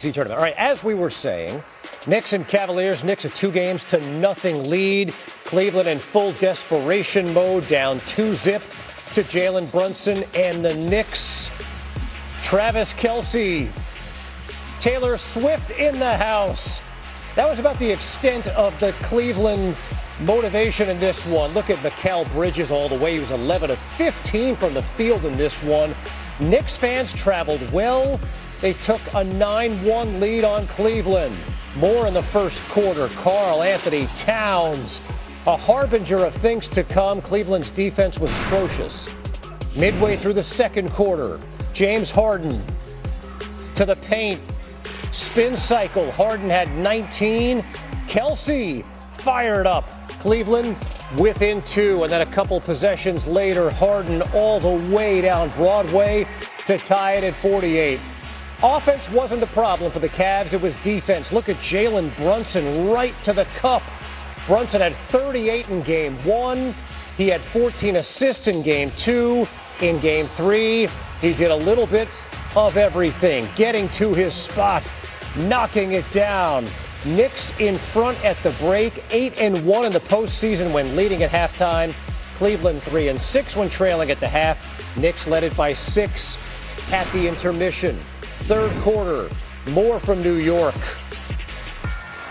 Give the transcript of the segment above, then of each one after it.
Tournament. All right, as we were saying, Knicks and Cavaliers. Knicks a 2-0 lead. Cleveland in full desperation mode, down 2-zip to Jaylen Brunson and the Knicks. Travis Kelce, Taylor Swift in the house. That was about the extent of the Cleveland motivation in this one. Look at Mikal Bridges all the way. He was 11 of 15 from the field in this one. Knicks fans traveled well. They took a 9-1 lead on Cleveland. More in the first quarter. Karl-Anthony Towns, a harbinger of things to come. Cleveland's defense was atrocious. Midway through the second quarter, James Harden to the paint. Spin cycle. Harden had 19. Kelce fired up. Cleveland within 2. And then a couple possessions later, Harden all the way down Broadway to tie it at 48. Offense wasn't the problem for the Cavs. It was defense. Look at Jaylen Brunson right to the cup. Brunson had 38 in game 1. He had 14 assists in game 2. In game 3, he did a little bit of everything, getting to his spot, knocking it down. Knicks in front at the break, 8-1 in the postseason when leading at halftime. Cleveland 3-6 when trailing at the half. Knicks led it by 6 at the intermission. Third quarter, more from New York.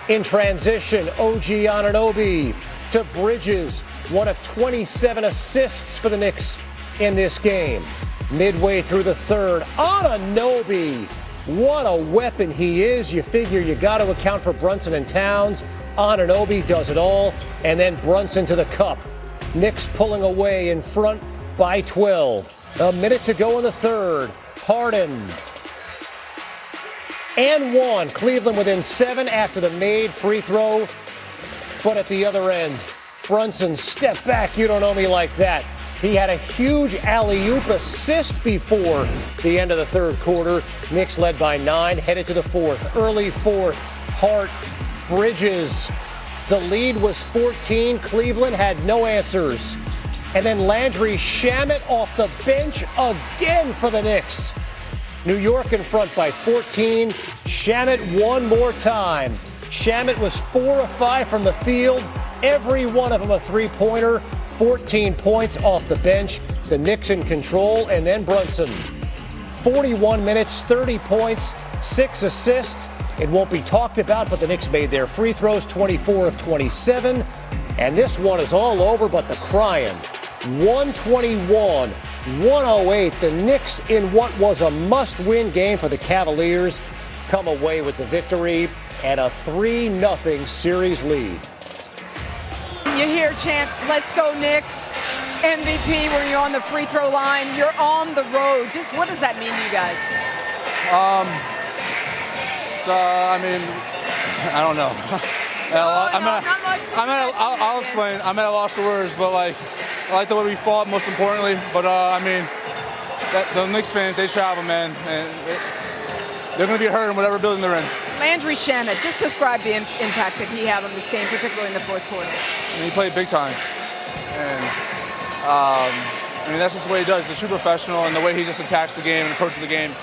In transition, OG Anunoby to Bridges, one of 27 assists for the Knicks in this game. Midway through the third, Anunoby, what a weapon he is. You figure you got to account for Brunson and Towns. Anunoby does it all, and then Brunson to the cup. Knicks pulling away in front by 12. A minute to go in the third. Harden and 1. Cleveland within 7 after the made free throw. But at the other end, Brunson, step back, you don't know me like that. He had a huge alley-oop assist before the end of the third quarter. Knicks led by 9, headed to the fourth. Early fourth, Hart, Bridges. The lead was 14. Cleveland had no answers. And then Landry Shamet off the bench again for the Knicks. New York in front by 14. Shamet one more time. Shamet was 4 of 5 from the field. Every one of them a three-pointer. 14 points off the bench. The Knicks in control. And then Brunson. 41 minutes, 30 points, 6 assists. It won't be talked about, but the Knicks made their free throws, 24 of 27. And this one is all over but the crying. 121, 108. The Knicks, in what was a must-win game for the Cavaliers, come away with the victory and a 3-0 series lead. You hear chants, "Let's go Knicks." MVP when you're on the free throw line. You're on the road. Just what does that mean to you guys? I don't know. I'll explain. I'm at a loss of words, but I like the way we fought, most importantly. But the Knicks fans, they travel, man, and they're going to be hurt in whatever building they're in. Landry Shamet, just describe the impact that he had on this game, particularly in the fourth quarter. He played big time, and that's just the way he does. He's a true professional, and the way he just attacks the game and approaches the game.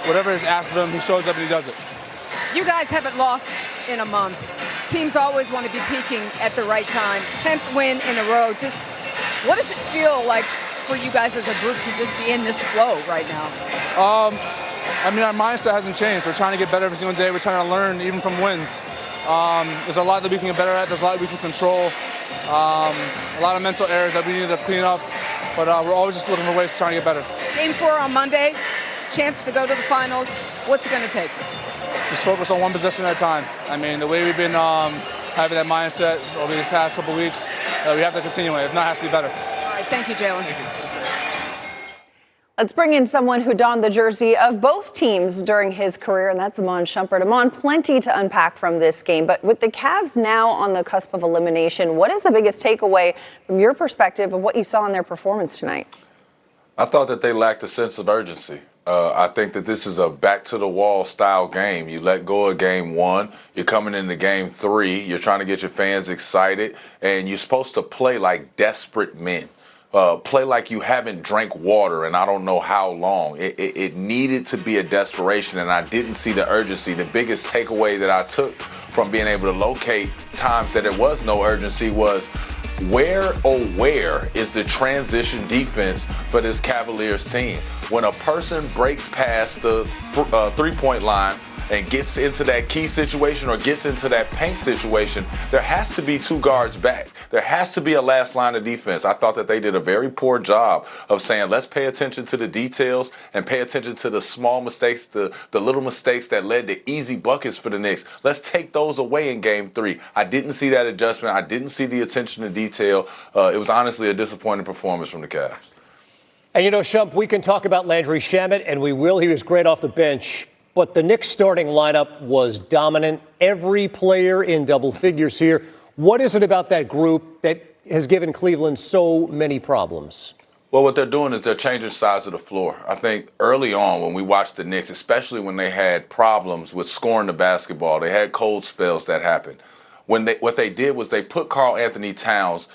Whatever is asked of him, he shows up and he does it. You guys haven't lost in a month. Teams always want to be peaking at the right time. 10th win in a row. Just what does it feel like for you guys as a group to just be in this flow right now? Our mindset hasn't changed. We're trying to get better every single day. We're trying to learn even from wins. There's a lot that we can get better at. There's a lot we can control. A lot of mental errors that we need to clean up. But we're always just looking for ways to try and get better. Game 4 on Monday. Chance to go to the finals. What's it going to take? Just focus on one possession at a time. The way we've been having that mindset over these past couple weeks, we have to continue it. If not, it has to be better. All right. Thank you, Jaylen. Thank you. Let's bring in someone who donned the jersey of both teams during his career, and that's Iman Shumpert. Iman, plenty to unpack from this game, but with the Cavs now on the cusp of elimination, what is the biggest takeaway from your perspective of what you saw in their performance tonight? I thought that they lacked a sense of urgency. I think that this is a back-to-the-wall style game. You let go of game 1. You're coming into game 3. You're trying to get your fans excited, and you're supposed to play like desperate men. play like you haven't drank water and I don't know how long. It needed to be a desperation, and I didn't see the urgency. The biggest takeaway that I took from being able to locate times that there was no urgency was where is the transition defense for this Cavaliers team? When a person breaks past the three-point line and gets into that key situation or gets into that paint situation, there has to be two guards back. There has to be a last line of defense. I thought that they did a very poor job of saying, let's pay attention to the details and pay attention to the small mistakes, the little mistakes that led to easy buckets for the Knicks. Let's take those away in Game 3. I didn't see that adjustment. I didn't see the attention to detail. It was honestly a disappointing performance from the Cavs. And Shump, we can talk about Landry Shamet, and we will. He was great off the bench. But the Knicks starting lineup was dominant. Every player in double figures here. What is it about that group that has given Cleveland so many problems? Well, what they're doing is they're changing sides of the floor. I think early on when we watched the Knicks, especially when they had problems with scoring the basketball, they had cold spells that happened. What they did was they put Karl-Anthony Towns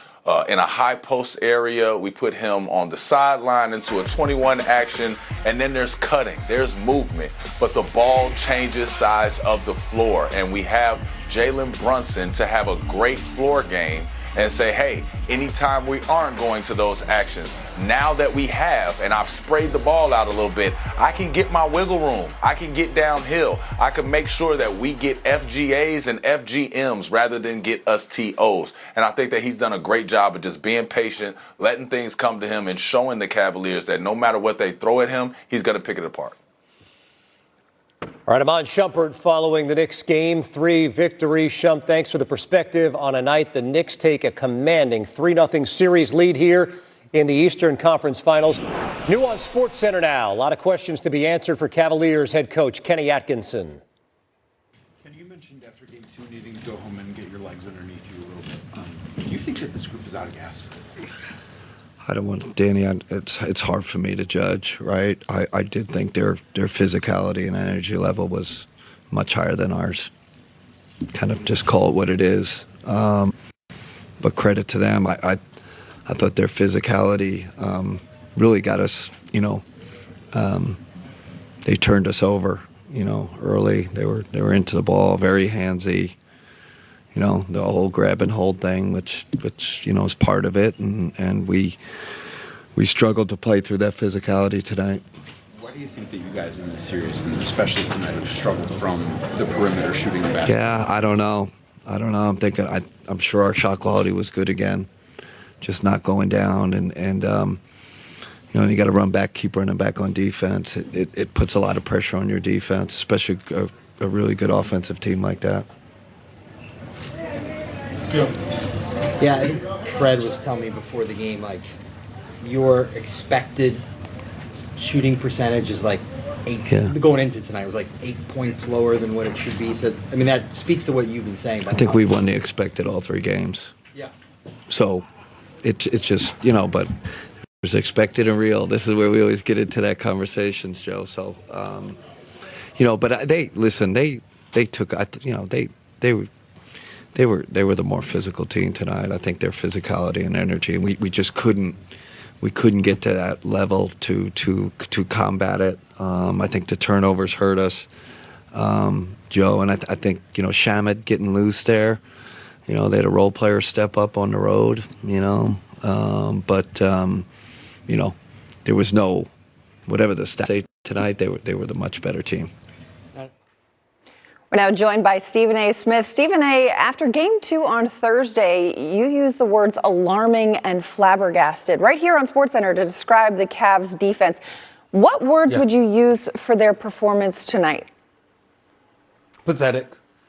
in a high post area. We put him on the sideline into a 21 action, and then there's cutting, there's movement, but the ball changes sides of the floor, and we have Jaylen Brunson to have a great floor game and say, hey, anytime we aren't going to those actions, now that we have, and I've sprayed the ball out a little bit, I can get my wiggle room. I can get downhill. I can make sure that we get FGAs and FGMs rather than get us TOs. And I think that he's done a great job of just being patient, letting things come to him, and showing the Cavaliers that no matter what they throw at him, he's going to pick it apart. All right, Iman Shumpert following the Knicks Game 3 victory. Shump, thanks for the perspective on a night the Knicks take a commanding 3-0 series lead here in the Eastern Conference Finals. New on SportsCenter now. A lot of questions to be answered for Cavaliers head coach Kenny Atkinson. Kenny, you mentioned after Game 2 needing to go home and get your legs underneath you a little bit. Do you think that this group is out of gas? I don't want Danny. It's hard for me to judge, right? I did think their physicality and energy level was much higher than ours. Kind of just call it what it is. But credit to them. I thought their physicality really got us. They turned us over. Early. They were into the ball, very handsy. The whole grab and hold thing, which is part of it, and we struggled to play through that physicality tonight. Why do you think that you guys in this series, and especially tonight, have struggled from the perimeter shooting the basketball? Yeah, I don't know. I'm thinking. I'm sure our shot quality was good again, just not going down, and you got to run back, keep running back on defense. It puts a lot of pressure on your defense, especially a really good offensive team like that. Yeah, I think Fred was telling me before the game, like, your expected shooting percentage is like 8. Yeah. Going into tonight was like 8 points lower than what it should be. So, I mean, that speaks to what you've been saying. I think we won the expected all 3 games. Yeah. So it's just, but there's expected and real. This is where we always get into that conversation, Joe. So, but they took, they were the more physical team tonight. I think their physicality and energy, and we just couldn't get to that level to combat it. I think the turnovers hurt us, Joe, and I think Shamet getting loose there. They had a role player step up on the road. But there was no whatever the stats say tonight. They were the much better team. We're now joined by Stephen A. Smith. Stephen A., after Game 2 on Thursday, you used the words alarming and flabbergasted right here on SportsCenter to describe the Cavs' defense. What words would you use for their performance tonight? Pathetic.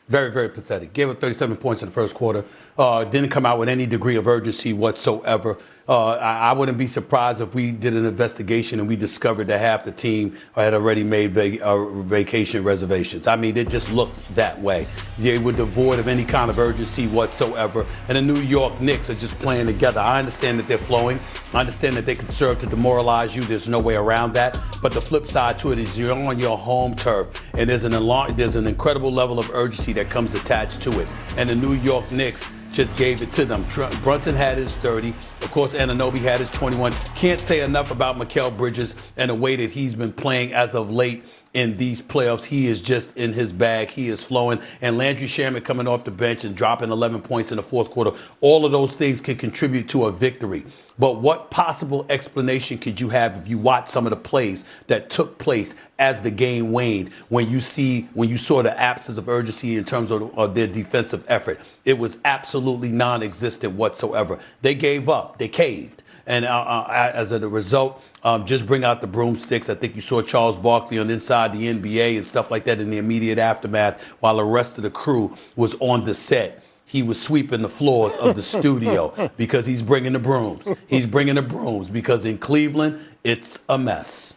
Very, very pathetic. Gave up 37 points in the first quarter. Didn't come out with any degree of urgency whatsoever. I wouldn't be surprised if we did an investigation and we discovered that half the team had already made vacation reservations. I mean, it just looked that way. They were devoid of any kind of urgency whatsoever. And the New York Knicks are just playing together. I understand that they're flowing. I understand that they can serve to demoralize you. There's no way around that. But the flip side to it is you're on your home turf, and there's an incredible level of urgency that comes attached to it. And the New York Knicks just gave it to them. Brunson had his 30. Of course, Anunoby had his 21. Can't say enough about Mikal Bridges and the way that he's been playing as of late in these playoffs. He is just in his bag. He is flowing. And Landry Shamet coming off the bench and dropping 11 points in the fourth quarter. All of those things can contribute to a victory. But what possible explanation could you have if you watch some of the plays that took place as the game waned, when you saw the absence of urgency in terms of their defensive effort? It was absolutely non-existent whatsoever. They gave up. They caved. And as a result, just bring out the broomsticks. I think you saw Charles Barkley on Inside the NBA and stuff like that in the immediate aftermath while the rest of the crew was on the set. He was sweeping the floors of the studio because he's bringing the brooms. He's bringing the brooms because in Cleveland, it's a mess.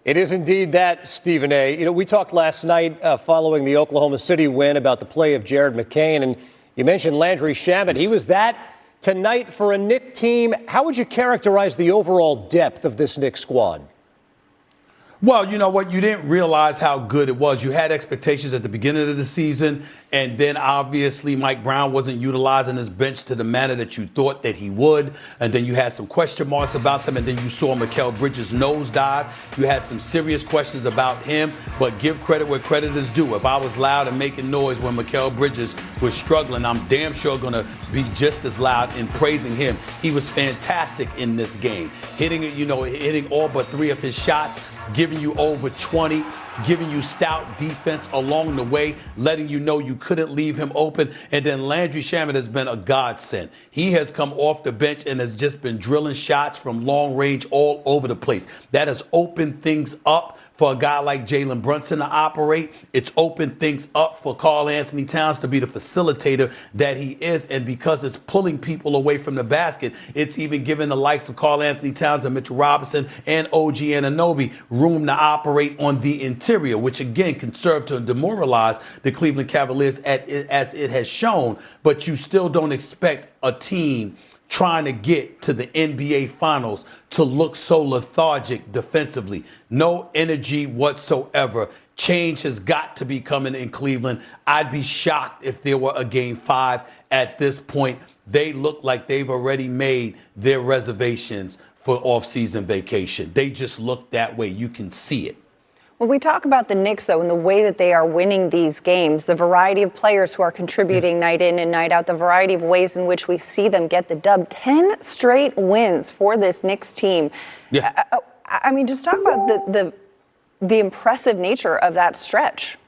It is indeed that, Stephen A. You know, we talked last night following the Oklahoma City win about the play of Jared McCain, and you mentioned Landry Shamet. He was that tonight for a Knicks team. How would you characterize the overall depth of this Knicks squad? Well, you know what? You didn't realize how good it was. You had expectations at the beginning of the season, and then obviously Mike Brown wasn't utilizing his bench to the manner that you thought that he would. And then you had some question marks about them, and then you saw Mikal Bridges nosedive. You had some serious questions about him, but give credit where credit is due. If I was loud and making noise when Mikal Bridges was struggling, I'm damn sure going to be just as loud in praising him. He was fantastic in this game, hitting all but 3 of his shots, giving you over 20, giving you stout defense along the way, letting you know you couldn't leave him open. And then Landry Shamet has been a godsend. He has come off the bench and has just been drilling shots from long range all over the place. That has opened things up for a guy like Jaylen Brunson to operate. It's opened things up for Karl-Anthony Towns to be the facilitator that he is. And because it's pulling people away from the basket, it's even giving the likes of Karl-Anthony Towns and Mitchell Robinson and OG Anunoby room to operate on the interior, which again can serve to demoralize the Cleveland Cavaliers as it has shown. But you still don't expect a team trying to get to the NBA Finals to look so lethargic defensively. No energy whatsoever. Change has got to be coming in Cleveland. I'd be shocked if there were a Game 5 at this point. They look like they've already made their reservations for off-season vacation. They just look that way. You can see it. When we talk about the Knicks, though, and the way that they are winning these games, the variety of players who are contributing night in and night out, the variety of ways in which we see them get the dub, 10 straight wins for this Knicks team. Yeah. I mean, just talk about the impressive nature of that stretch.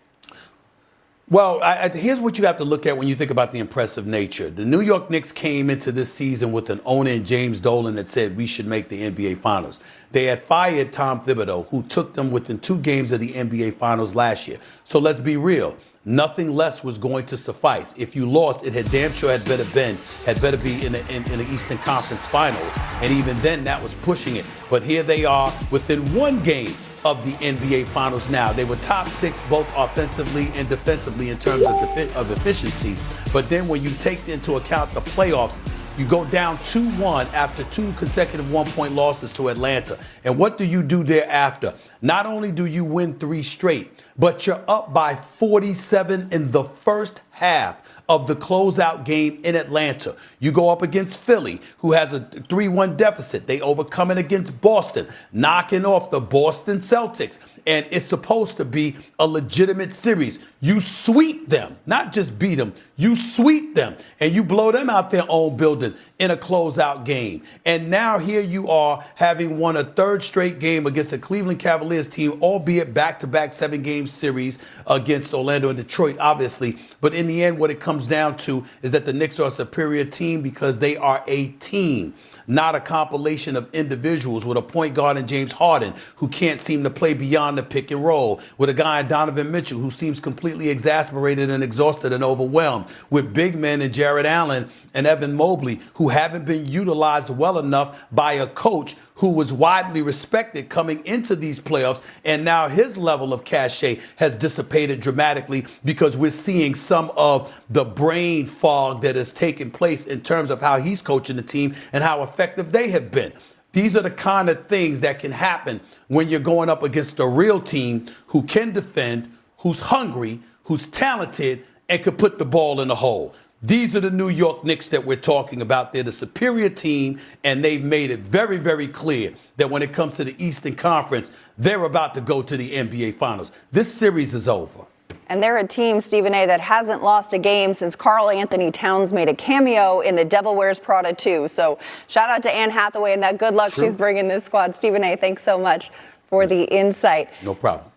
Well, here's what you have to look at when you think about the impressive nature. The New York Knicks came into this season with an owner in James Dolan that said we should make the NBA Finals. They had fired Tom Thibodeau, who took them within 2 games of the NBA Finals last year. So let's be real. Nothing less was going to suffice. If you lost, it had damn sure had better be in the Eastern Conference Finals. And even then, that was pushing it. But here they are within 1 game of the NBA Finals now. They were top 6 both offensively and defensively in terms of efficiency. But then when you take into account the playoffs, you go down 2-1 after 2 consecutive 1-point losses to Atlanta. And what do you do thereafter? Not only do you win 3 straight, but you're up by 47 in the first half of the closeout game in Atlanta. You go up against Philly, who has a 3-1 deficit. They overcome it against Boston, knocking off the Boston Celtics. And it's supposed to be a legitimate series. You sweep them, not just beat them. You sweep them, and you blow them out their own building in a closeout game. And now here you are, having won a 3rd straight game against a Cleveland Cavaliers team, albeit back-to-back 7-game series against Orlando and Detroit, obviously. But in the end, what it comes down to is that the Knicks are a superior team because they are a team, not a compilation of individuals, with a point guard in James Harden who can't seem to play beyond the pick and roll, with a guy in Donovan Mitchell who seems completely exasperated and exhausted and overwhelmed, with big men in Jared Allen and Evan Mobley who haven't been utilized well enough by a coach who was widely respected coming into these playoffs, and now his level of cachet has dissipated dramatically because we're seeing some of the brain fog that has taken place in terms of how he's coaching the team and how effective they have been. These are the kind of things that can happen when you're going up against a real team who can defend, who's hungry, who's talented, and could put the ball in the hole. These are the New York Knicks that we're talking about. They're the superior team, and they've made it very, very clear that when it comes to the Eastern Conference, they're about to go to the NBA Finals. This series is over. And they're a team, Stephen A., that hasn't lost a game since Karl-Anthony Towns made a cameo in The Devil Wears Prada 2. So shout out to Anne Hathaway and that good luck she's bringing this squad. Stephen A., thanks so much for the insight. No problem.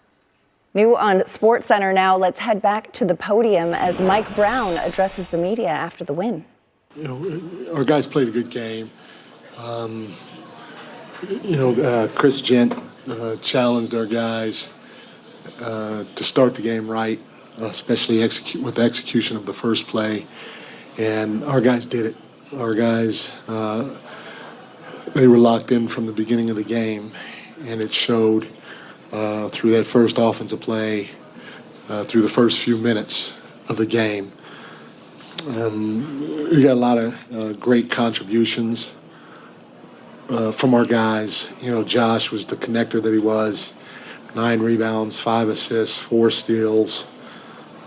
New on SportsCenter now, let's head back to the podium as Mike Brown addresses the media after the win. You know, our guys played a good game. Chris Gent challenged our guys to start the game right, especially with the execution of the first play. And our guys did it. Our guys, they were locked in from the beginning of the game, and it showed through that first offensive play, through the first few minutes of the game. We got a lot of great contributions from our guys. You know, Josh was the connector that he was. 9 rebounds, 5 assists, 4 steals.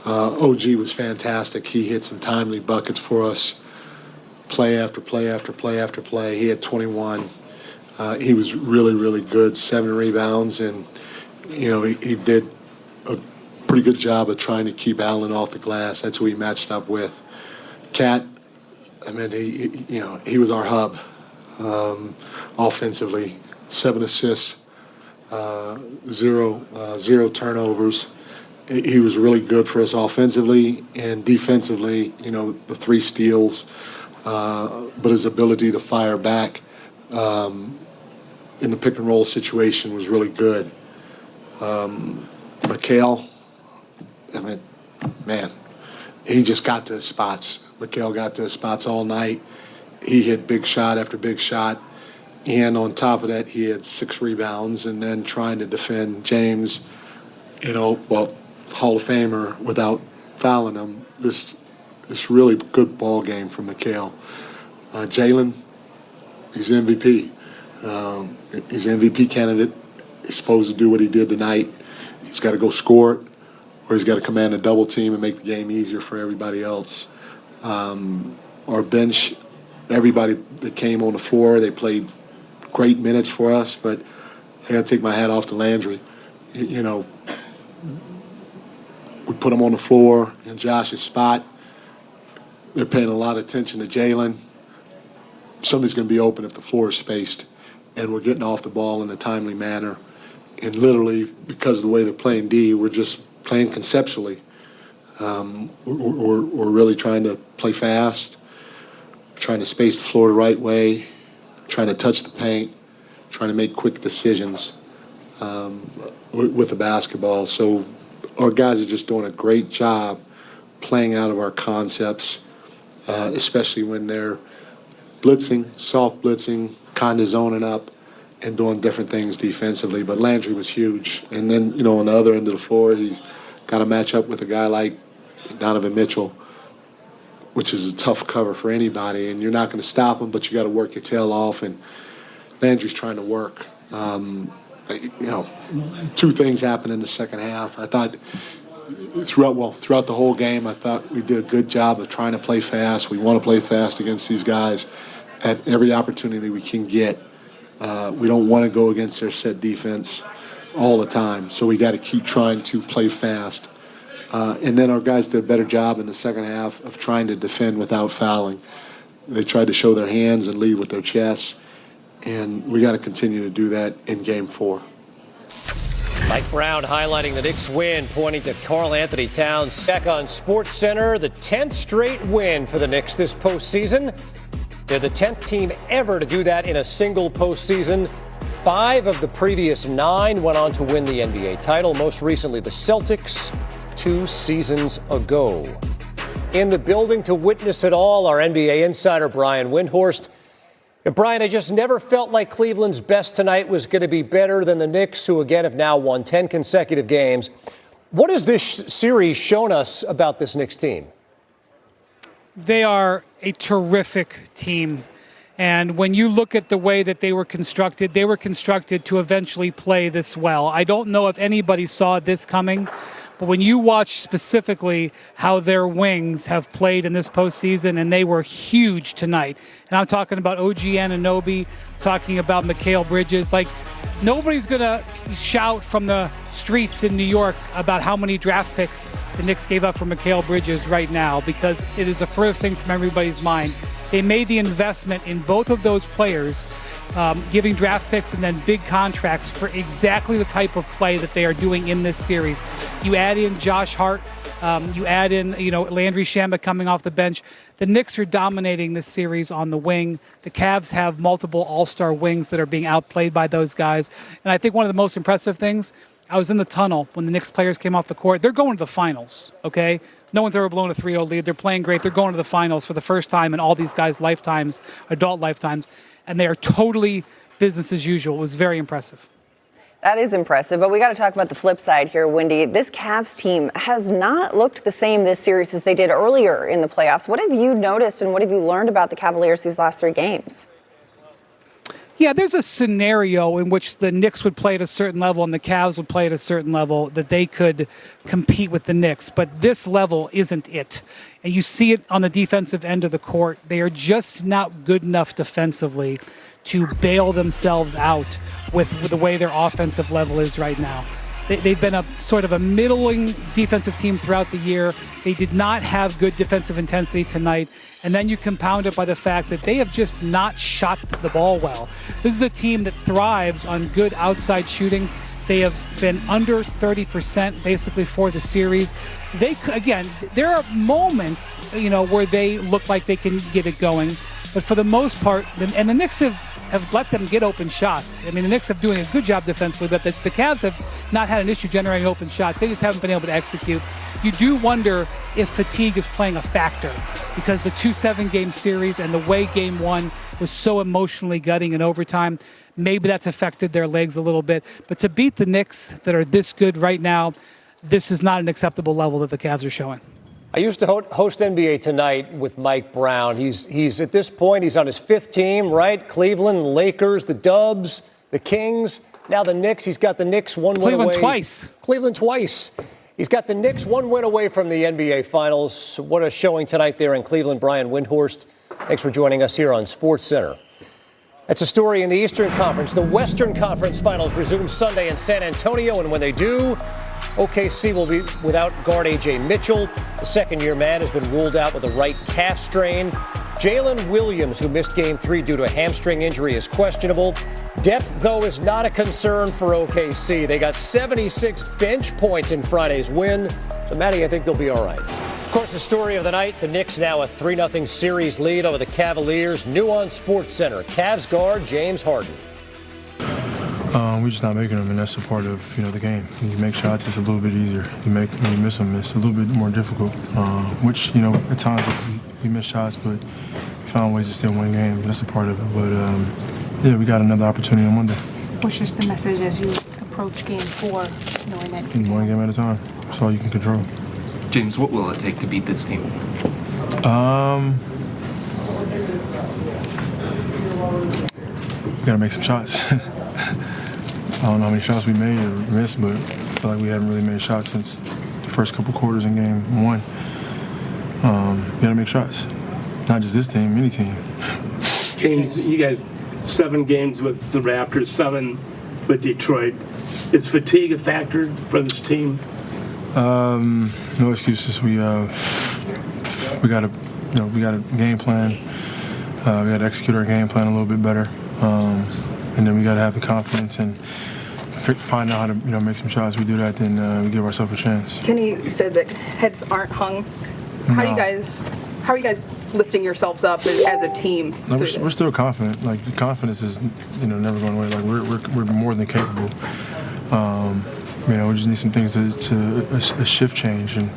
OG was fantastic. He hit some timely buckets for us. Play after play after play after play. He had 21. He was really, really good. 7 rebounds, and he did a pretty good job of trying to keep Allen off the glass. That's who he matched up with. Cat, I mean, he was our hub offensively. 7 assists, 0 turnovers. He was really good for us offensively and defensively. The 3 steals, but his ability to fire back in the pick and roll situation was really good. Mikal, I mean, man, he just got to his spots. Mikal got to his spots all night. He hit big shot after big shot. And on top of that, he had 6 rebounds, and then trying to defend James, Hall of Famer, without fouling him. This really good ball game from Mikal. Jaylen, he's MVP. He's an MVP candidate. He's supposed to do what he did tonight. He's got to go score it, or he's got to command a double team and make the game easier for everybody else. Our bench, everybody that came on the floor, they played great minutes for us, but I got to take my hat off to Landry. We put him on the floor in Josh's spot. They're paying a lot of attention to Jaylen. Somebody's going to be open if the floor is spaced, and we're getting off the ball in a timely manner. And literally, because of the way they're playing D, we're just playing conceptually. We're really trying to play fast, trying to space the floor the right way, trying to touch the paint, trying to make quick decisions with the basketball. So our guys are just doing a great job playing out of our concepts, especially when they're blitzing, soft blitzing, kind of zoning up, and doing different things defensively. But Landry was huge. And then, on the other end of the floor, he's got to match up with a guy like Donovan Mitchell, which is a tough cover for anybody. And you're not going to stop him, but you got to work your tail off. And Landry's trying to work. 2 things happened in the second half. I thought throughout the whole game, I thought we did a good job of trying to play fast. We want to play fast against these guys at every opportunity we can get. We don't want to go against their set defense all the time, so we got to keep trying to play fast. And then our guys did a better job in the second half of trying to defend without fouling. They tried to show their hands and lead with their chests, and we got to continue to do that in Game 4. Mike Brown highlighting the Knicks win, pointing to Karl-Anthony Towns. Back on SportsCenter, the 10th straight win for the Knicks this postseason. They're the 10th team ever to do that in a single postseason. 5 of the previous 9 went on to win the NBA title, most recently the Celtics 2 seasons ago. In the building to witness it all, our NBA insider Brian Windhorst. Brian, I just never felt like Cleveland's best tonight was going to be better than the Knicks, who again have now won 10 consecutive games. What has this series shown us about this Knicks team? They are a terrific team. And when you look at the way that they were constructed to eventually play this well. I don't know if anybody saw this coming, But when you watch specifically how their wings have played in this postseason, and they were huge tonight. And I'm talking about OG Anunoby, talking about Mikal Bridges. Like, nobody's going to shout from the streets in New York about how many draft picks the Knicks gave up for Mikal Bridges right now, because it is the first thing from everybody's mind. They made the investment in both of those players, giving draft picks and then big contracts for exactly the type of play that they are doing in this series. You add in Josh Hart, you add in, Landry Shamet coming off the bench. The Knicks are dominating this series on the wing. The Cavs have multiple all-star wings that are being outplayed by those guys. And I think one of the most impressive things, I was in the tunnel when the Knicks players came off the court. They're going to the finals, okay? No one's ever blown a 3-0 lead. They're playing great. They're going to the finals for the first time in all these guys' lifetimes, adult lifetimes. And they are totally business as usual. It was very impressive. That is impressive, but we got to talk about the flip side here, Wendy. This Cavs team has not looked the same this series as they did earlier in the playoffs. What have you noticed and what have you learned about the Cavaliers these last 3 games? Yeah, there's a scenario in which the Knicks would play at a certain level and the Cavs would play at a certain level that they could compete with the Knicks, but this level isn't it. And you see it on the defensive end of the court. They are just not good enough defensively to bail themselves out with the way their offensive level is right now. They've been a sort of a middling defensive team throughout the year. They did not have good defensive intensity tonight. And then you compound it by the fact that they have just not shot the ball well. This is a team that thrives on good outside shooting. They have been under 30% basically for the series. There are moments, where they look like they can get it going. But for the most part, and the Knicks have let them get open shots. I mean, the Knicks have doing a good job defensively, but the Cavs have not had an issue generating open shots. They just haven't been able to execute. You do wonder if fatigue is playing a factor, because the 2 7-game series and the way Game 1 was so emotionally gutting in overtime, maybe that's affected their legs a little bit. But to beat the Knicks that are this good right now, this is not an acceptable level that the Cavs are showing. I used to host NBA Tonight with Mike Brown. He's at this point, he's on his 5th team, right? Cleveland, the Lakers, the Dubs, the Kings. Now the Knicks. He's got the Knicks one win away. Cleveland twice. He's got the Knicks 1 win away from the NBA Finals. What a showing tonight there in Cleveland. Brian Windhorst, thanks for joining us here on SportsCenter. That's a story in the Eastern Conference. The Western Conference Finals resume Sunday in San Antonio, and when they do, OKC will be without guard A.J. Mitchell. The second-year man has been ruled out with a right calf strain. Jalen Williams, who missed Game 3 due to a hamstring injury, is questionable. Depth, though, is not a concern for OKC. They got 76 bench points in Friday's win. So, Maddie, I think they'll be all right. Of course, the story of the night, the Knicks now a 3-0 series lead over the Cavaliers. New on SportsCenter, Cavs guard James Harden. We're just not making them, and that's a part of the game. When you make shots, it's a little bit easier. When you miss them, it's a little bit more difficult. Which at times we miss shots, but we found ways to still win games. That's a part of it. But we got another opportunity on Monday. What's just the message as you approach Game 4, knowing that one game at a time? That's all you can control. James, what will it take to beat this team? We got to make some shots. I don't know how many shots we made or missed, but I feel like we haven't really made shots since the first couple quarters in Game 1. We got to make shots. Not just this team, any team. James, you guys, 7 games with the Raptors, 7 with Detroit. Is fatigue a factor for this team? No excuses. We got to game plan. We got to execute our game plan a little bit better. And then we got to have the confidence and find out how to make some shots. We do that, then we give ourselves a chance. Kenny said that heads aren't hung. How are you guys lifting yourselves up as a team? No, we're still confident. Like, the confidence is never going away. Like, we're more than capable. We just need some things to a shift change and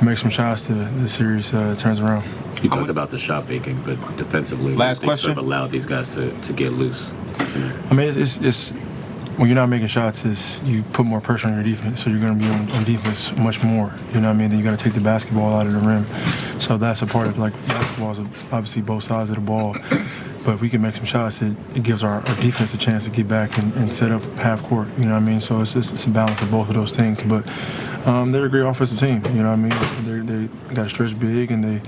make some shots to the series turns around. You talked about the shot making, but defensively, last question, sort of allowed these guys to get loose. I mean, it's when you're not making shots, is you put more pressure on your defense, so you're going to be on defense much more. You know what I mean? Then you got to take the basketball out of the rim. So that's a part of, like, basketball is obviously both sides of the ball. But if we can make some shots, it gives our defense a chance to get back and set up half court. You know what I mean? So it's a balance of both of those things. But They're a great offensive team. You know what I mean? They got to stretch big, and they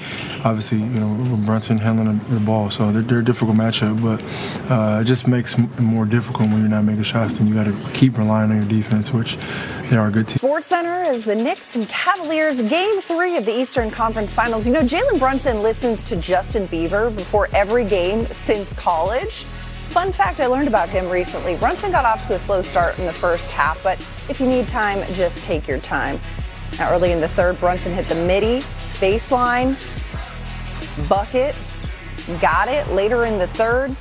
obviously, Brunson handling the ball. So they're a difficult matchup, but it just makes it more difficult when you're not making shots. Then you got to keep relying on your defense, which they are a good team. SportsCenter is the Knicks and Cavaliers Game 3 of the Eastern Conference Finals. Jaylen Brunson listens to Justin Bieber before every game since college. Fun fact I learned about him recently. Brunson got off to a slow start in the first half, but if you need time, just take your time. Now, early in the third, Brunson hit the midi, baseline, bucket, got it. Later in the third,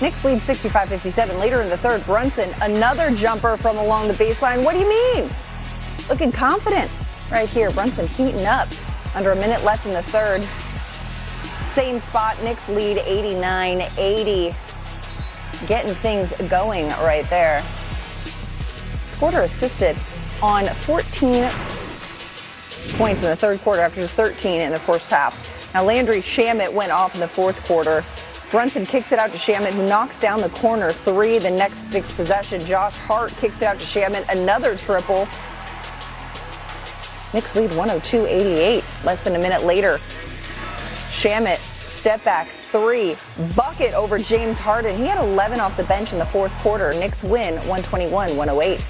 Knicks lead 65-57. Later in the third, Brunson, another jumper from along the baseline. What do you mean? Looking confident right here. Brunson heating up. Under a minute left in the third. Same spot, Knicks lead 89-80. Getting things going right there. Scored or assisted on 14 points in the third quarter after just 13 in the first half. Now Landry Shamet went off in the fourth quarter. Brunson kicks it out to Shamet, who knocks down the corner three. The next Knicks possession, Josh Hart kicks it out to Shamet, another triple. Knicks lead 102-88. Less than a minute later, Shamet, step back, three, bucket over James Harden. He had 11 off the bench in the fourth quarter. Knicks win 121-108.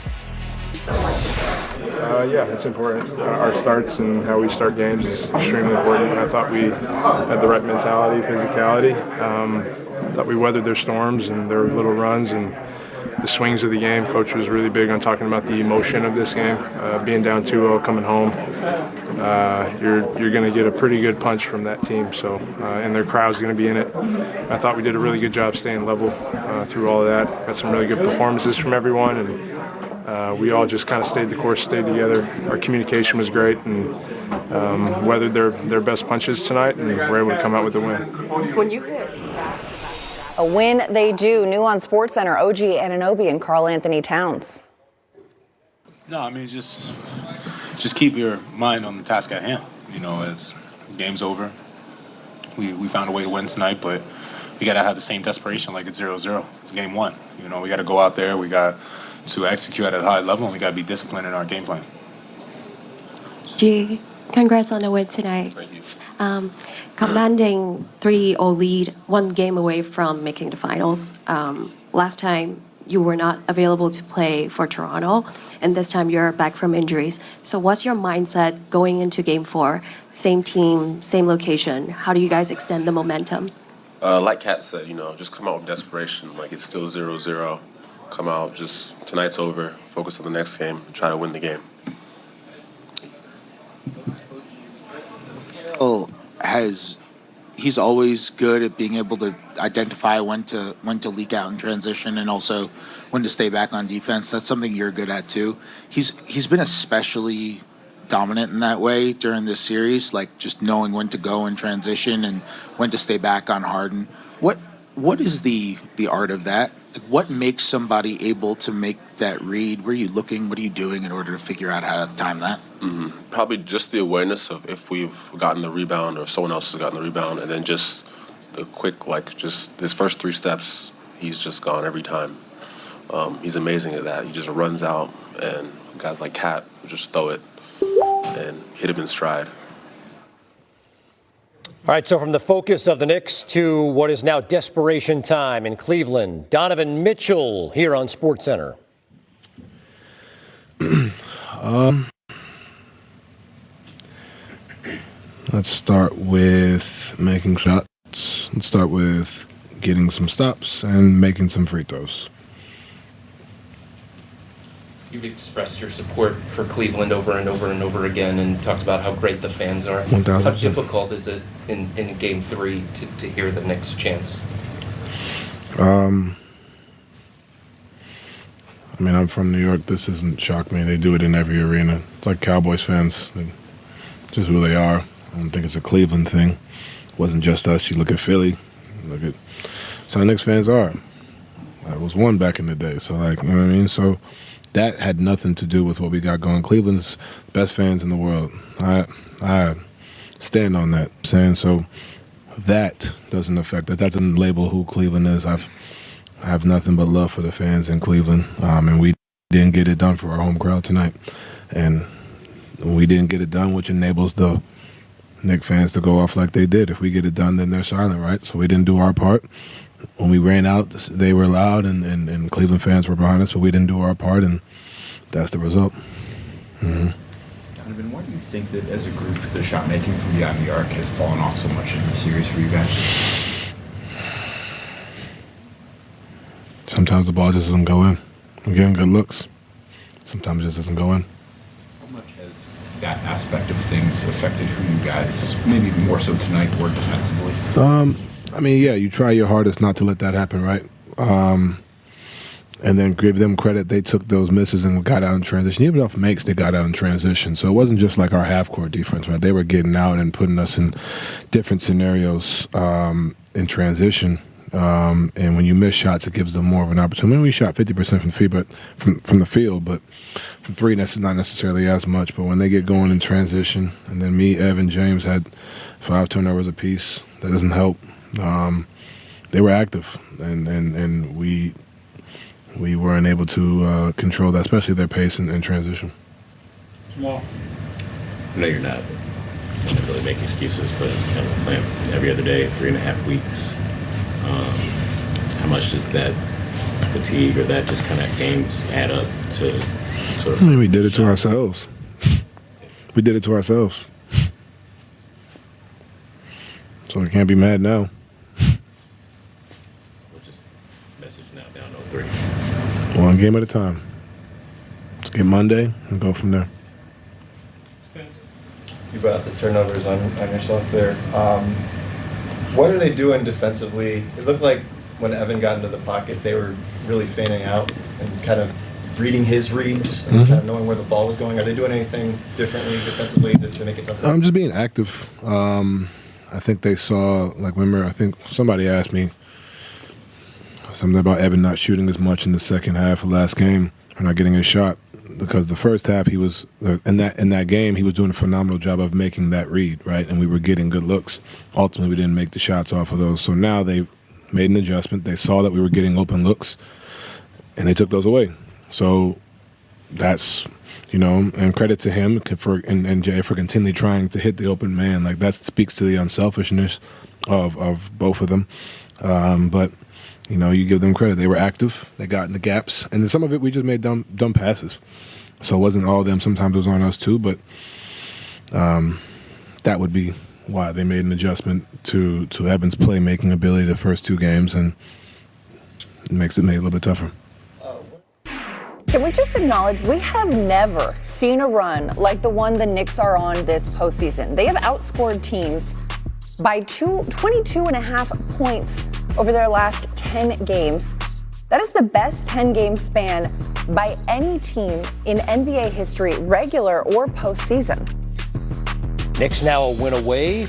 Yeah, it's important. Our starts and how we start games is extremely important. I thought we had the right mentality, physicality. Thought we weathered their storms and their little runs and the swings of the game. Coach was really big on talking about the emotion of this game. Being down 2-0, coming home, you're going to get a pretty good punch from that team. So, and their crowd's going to be in it. I thought we did a really good job staying level through all of that. Got some really good performances from everyone, and we all just kind of stayed the course, stayed together. Our communication was great, and weathered their best punches tonight, and were able to come out with the win. When you hit a win they do. New on SportsCenter, OG Anunoby and Karl Anthony Towns. No, I mean, just keep your mind on the task at hand. It's game's over. We found a way to win tonight, but we got to have the same desperation like it's 0-0. It's game one. We got to go out there. We got to execute at a high level, and we got to be disciplined in our game plan. G, congrats on the win tonight. Thank you. Commanding 3-0 lead, one game away from making the finals. Last time you were not available to play for Toronto, and this time you're back from injuries. So what's your mindset going into game 4? Same team, same location. How do you guys extend the momentum? Like Kat said, just come out with desperation. Like it's still 0-0. Come out, just tonight's over. Focus on the next game. Try to win the game. He's always good at being able to identify when to leak out in transition and also when to stay back on defense. That's something you're good at too. He's been especially dominant in that way during this series, like just knowing when to go in transition and when to stay back on Harden. What is the art of that? What makes somebody able to make that read? Where are you looking? What are you doing in order to figure out how to time that? Mm-hmm. Probably just the awareness of if we've gotten the rebound or if someone else has gotten the rebound, and then just the quick, just his first 3 steps, he's just gone every time. He's amazing at that. He just runs out, and guys like Kat will just throw it and hit him in stride. All right, so from the focus of the Knicks to what is now desperation time in Cleveland, Donovan Mitchell here on SportsCenter. Let's start with making shots. Let's start with getting some stops and making some free throws. You've expressed your support for Cleveland over and over and over again and talked about how great the fans are. 1,000%. How difficult is it in Game 3 to hear the Knicks chants? I'm from New York. This doesn't shock me. They do it in every arena. It's like Cowboys fans. It's just who they are. I don't think it's a Cleveland thing. It wasn't just us. You look at Philly. That's how Knicks fans are. I was one back in the day. So, you know what I mean? So that had nothing to do with what we got going. Cleveland's the best fans in the world. I stand on that saying. So that doesn't affect that. That doesn't label who Cleveland is. I have nothing but love for the fans in Cleveland, and we didn't get it done for our home crowd tonight. And we didn't get it done, which enables the Knicks fans to go off like they did. If we get it done, then they're silent, right? So we didn't do our part. When we ran out, they were loud, and Cleveland fans were behind us, but we didn't do our part, and that's the result. Mm-hmm. Donovan, why do you think that as a group, the shot making from beyond the arc has fallen off so much in the series for you guys? Sometimes the ball just doesn't go in. We're getting good looks. Sometimes it just doesn't go in. How much has that aspect of things affected who you guys, maybe more so tonight or defensively? I mean, yeah, you try your hardest not to let that happen, right? And then give them credit. They took those misses and got out in transition. Even off makes, they got out in transition. So it wasn't just like our half-court defense, right? They were getting out and putting us in different scenarios in transition. And when you miss shots, it gives them more of an opportunity. I mean, we shot 50% from the field, but from three, that's not necessarily as much. But when they get going in transition, and then me, Evan, James had 5 turnovers apiece, that doesn't help. They were active, and we weren't able to control that, especially their pace and transition. Well, I know you're not going to really make excuses, but playing every other day, 3.5 weeks. How much does that fatigue or that just kind of games add up to sort of? I mean, we did it to ourselves. We did it to ourselves. So we can't be mad now. Message now down 0-3. One game at a time. Let's get Monday and go from there. You brought up the turnovers on yourself there. What are they doing defensively? It looked like when Evan got into the pocket, they were really fanning out and kind of reading his reads and kind of knowing where the ball was going. Are they doing anything differently defensively to make it tougher? I'm just being active. I think they saw, like, remember, I think somebody asked me something about Evan not shooting as much in the second half of last game or not getting a shot. Because the first half he was in that game he was doing a phenomenal job of making that read, right, and we were getting good looks. Ultimately, we didn't make the shots off of those. So now they made an adjustment. They saw that we were getting open looks, and they took those away. So that's, and credit to him and Jay for continually trying to hit the open man. Like, that speaks to the unselfishness of both of them. But you give them credit. They were active. They got in the gaps. And then some of it, we just made dumb passes. So it wasn't all of them. Sometimes it was on us too. But that would be why they made an adjustment to Evan's playmaking ability the first 2 games. And it makes it made a little bit tougher. Can we just acknowledge we have never seen a run like the one the Knicks are on this postseason. They have outscored teams by 22.5 points over their last 10 games. That is the best 10-game span by any team in NBA history, regular or postseason. Knicks now a win away